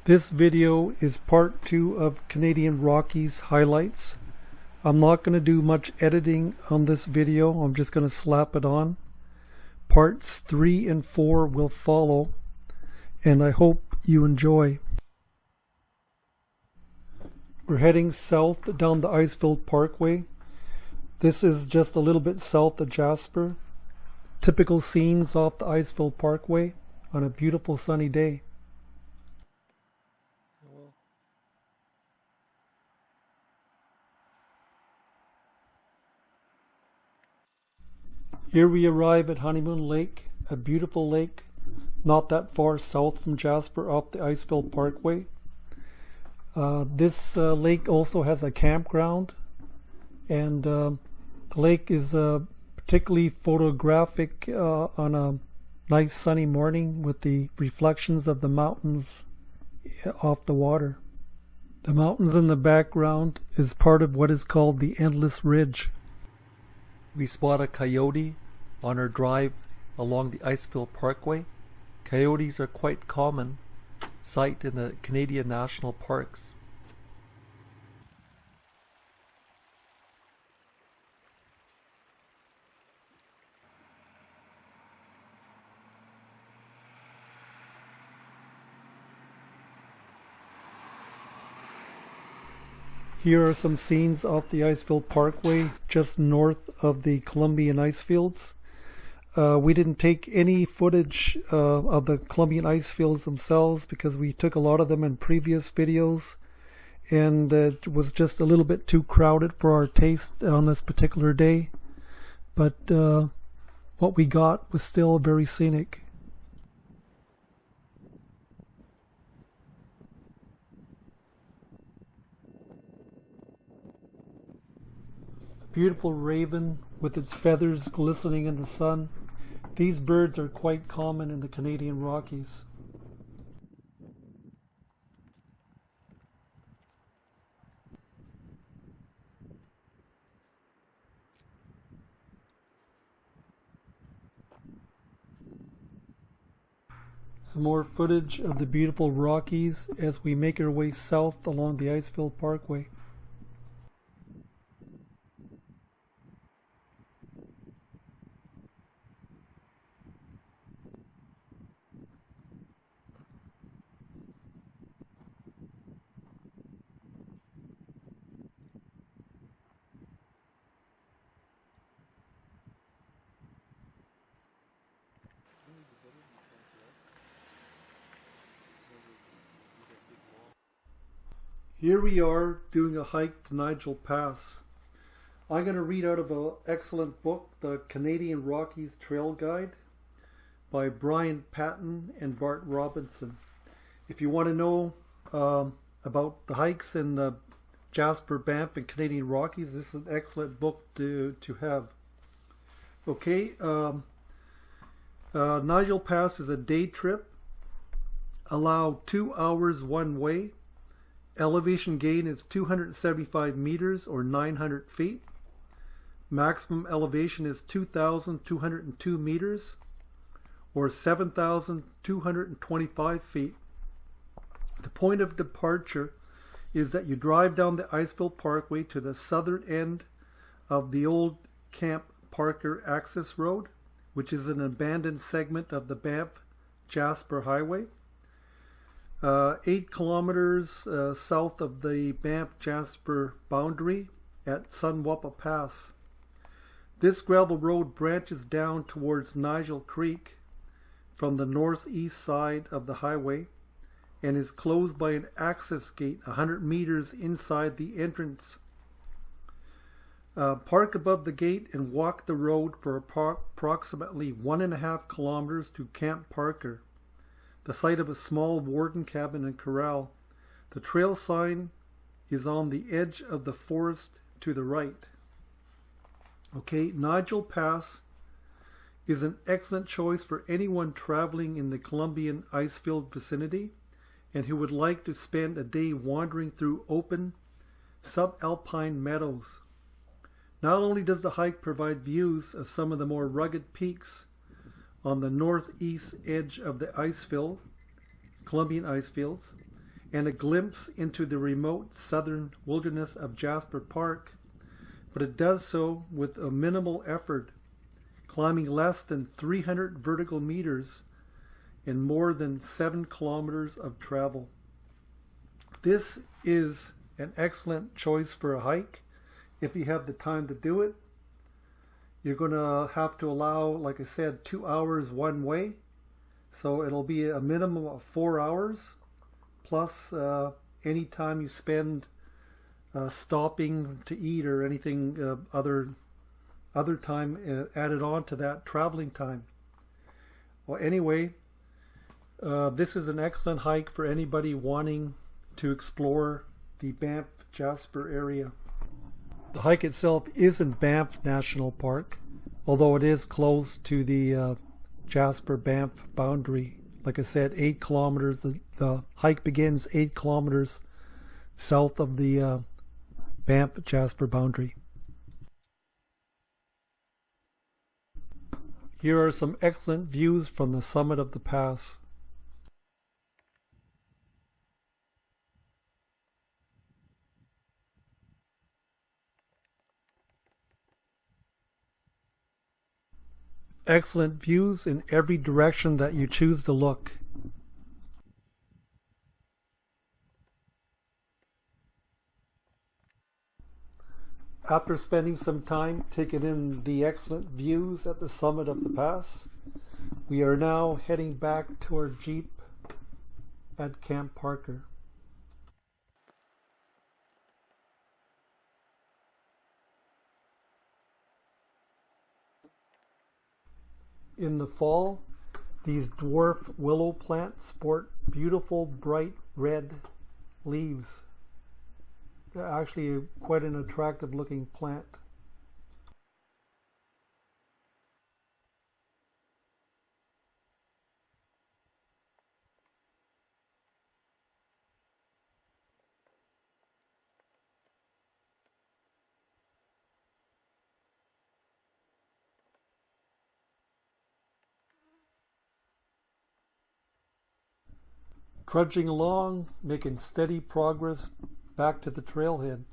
This video is part 2 of Canadian Rockies highlights. I'm not going to do much editing on this video. I'm just going to slap it on. Parts 3 and 4 will follow, and I hope you enjoy. We're heading south down the ice-filled parkway. This is just a little bit south of Jasper. Typical scenes off the ice-filled parkway on a beautiful sunny day. Here we arrive at Honeymoon Lake, a beautiful lake not that far south from Jasper off the ice-filled parkway. This lake also has a campground, and the lake is particularly photographic on a nice sunny morning with the reflections of the mountains off the water. The mountains in the background is part of what is called the Endless Ridge. We spot a coyote on our drive along the ice-filled parkway. Coyotes are quite common sight in the Canadian national parks. Here are some scenes off the ice-filled parkway just north of the Columbian ice fields. We didn't take any footage of the Columbian ice fields themselves because we took a lot of them in previous videos, and it was just a little bit too crowded for our taste on this particular day. But what we got was still very scenic. A beautiful raven with its feathers glistening in the sun. These birds are quite common in the Canadian Rockies. Some more footage of the beautiful Rockies as we make our way south along the ice-filled parkway. Here we are doing a hike to Nigel Pass. I'm going to read out of an excellent book, The Canadian Rockies Trail Guide by Brian Patton and Bart Robinson. If you want to know about the hikes in the Jasper, Banff and Canadian Rockies, this is an excellent book to have. Okay, Nigel Pass is a day trip. Allow 2 hours one way. Elevation gain is 275 meters or 900 feet. Maximum elevation is 2,202 meters or 7,225 feet. The point of departure is that you drive down the ice-filled parkway to the southern end of the old Camp Parker access road, which is an abandoned segment of the Banff-Jasper Highway. 8 kilometers south of the Banff-Jasper boundary at Sunwappa Pass. This gravel road branches down towards Nigel Creek from the northeast side of the highway and is closed by an access gate 100 meters inside the entrance. Park above the gate and walk the road for approximately 1.5 kilometers to Camp Parker, the site of a small warden cabin and corral. The trail sign is on the edge of the forest to the right. Okay, Nigel Pass is an excellent choice for anyone traveling in the Columbian ice-filled vicinity and who would like to spend a day wandering through open, subalpine meadows. Not only does the hike provide views of some of the more rugged peaks on the northeast edge of the Columbian ice fields, and a glimpse into the remote southern wilderness of Jasper Park, but it does so with a minimal effort, climbing less than 300 vertical meters in more than 7 kilometers of travel. This is an excellent choice for a hike if you have the time to do it. You're going to have to allow, like I said, 2 hours one way. So it'll be a minimum of 4 hours, plus any time you spend stopping to eat or anything other time added on to that traveling time. Well, anyway, this is an excellent hike for anybody wanting to explore the Banff Jasper area. The hike itself is in Banff National Park, although it is close to the Jasper Banff boundary. Like I said, 8 kilometers. The hike begins 8 kilometers south of the Banff Jasper boundary. Here are some excellent views from the summit of the pass. Excellent views in every direction that you choose to look. After spending some time taking in the excellent views at the summit of the pass, we are now heading back to our Jeep at Camp Parker. In the fall, these dwarf willow plants sport beautiful bright red leaves. They're actually quite an attractive looking plant. Trudging along, making steady progress back to the trailhead.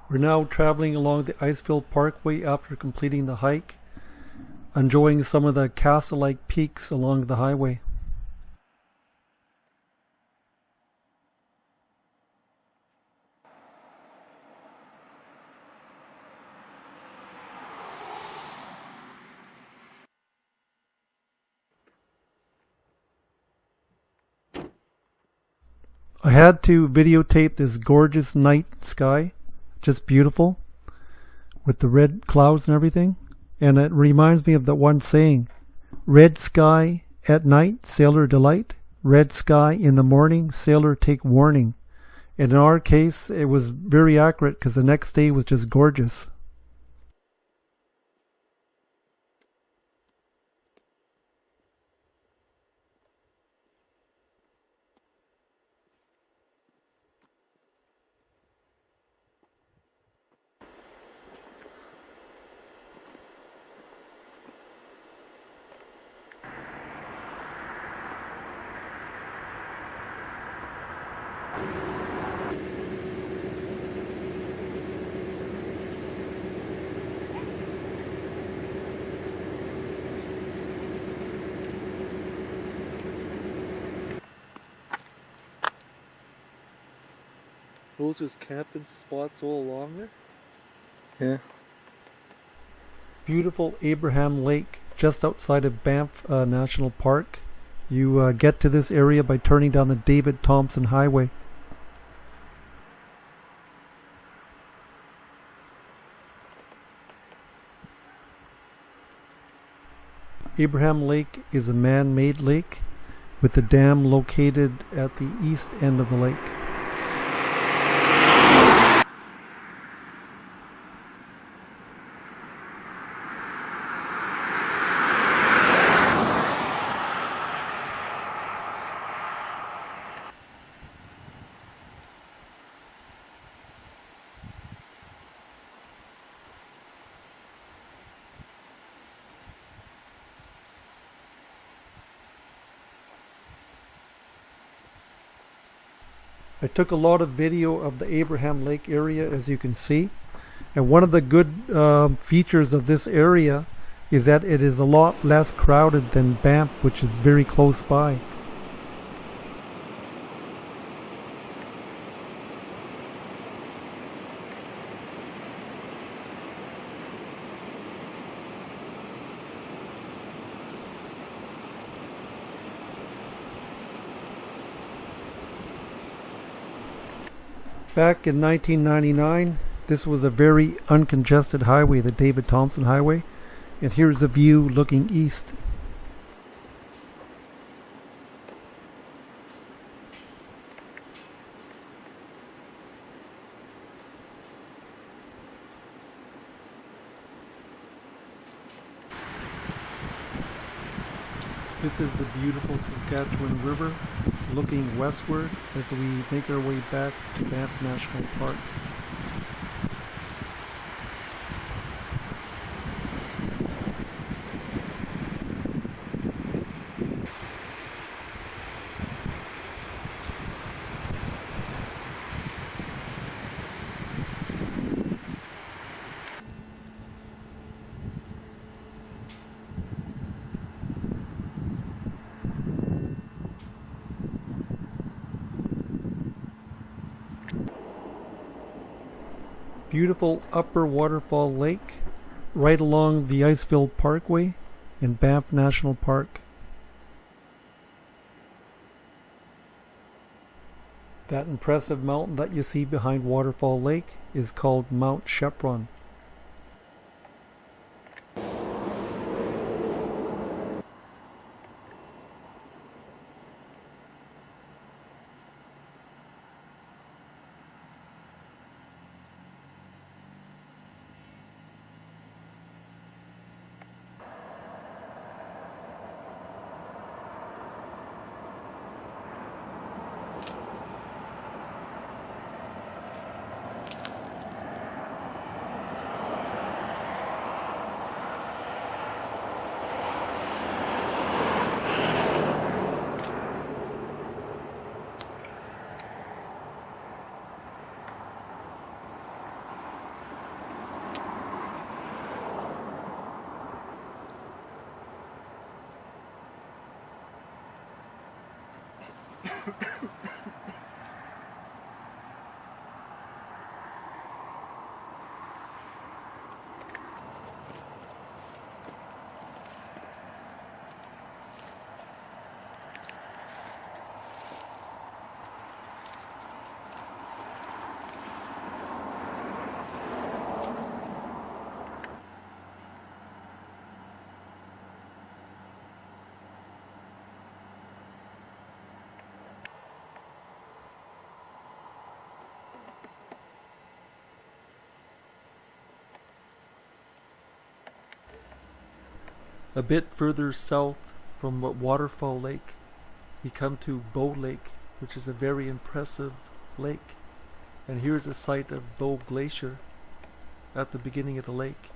We're now traveling along the ice-filled parkway after completing the hike, enjoying some of the castle-like peaks along the highway. I had to videotape this gorgeous night sky, just beautiful, with the red clouds and everything. And it reminds me of that one saying, red sky at night, sailor delight. Red sky in the morning, sailor take warning. And in our case, it was very accurate because the next day was just gorgeous. Those are camping spots all along there? Yeah. Beautiful Abraham Lake just outside of Banff National Park. You get to this area by turning down the David Thompson Highway. Abraham Lake is a man-made lake with the dam located at the east end of the lake. I took a lot of video of the Abraham Lake area, as you can see, and one of the good features of this area is that it is a lot less crowded than Banff, which is very close by. Back in 1999, this was a very uncongested highway, the David Thompson Highway, and here's a view looking east. This is the beautiful Saskatchewan River looking westward as we make our way back to Banff National Park. Beautiful upper waterfall lake right along the ice-filled parkway in Banff National Park. That impressive mountain that you see behind Waterfall Lake is called Mount Shepron. A bit further south from Waterfall Lake, we come to Bow Lake, which is a very impressive lake. And here's a site of Bow Glacier at the beginning of the lake.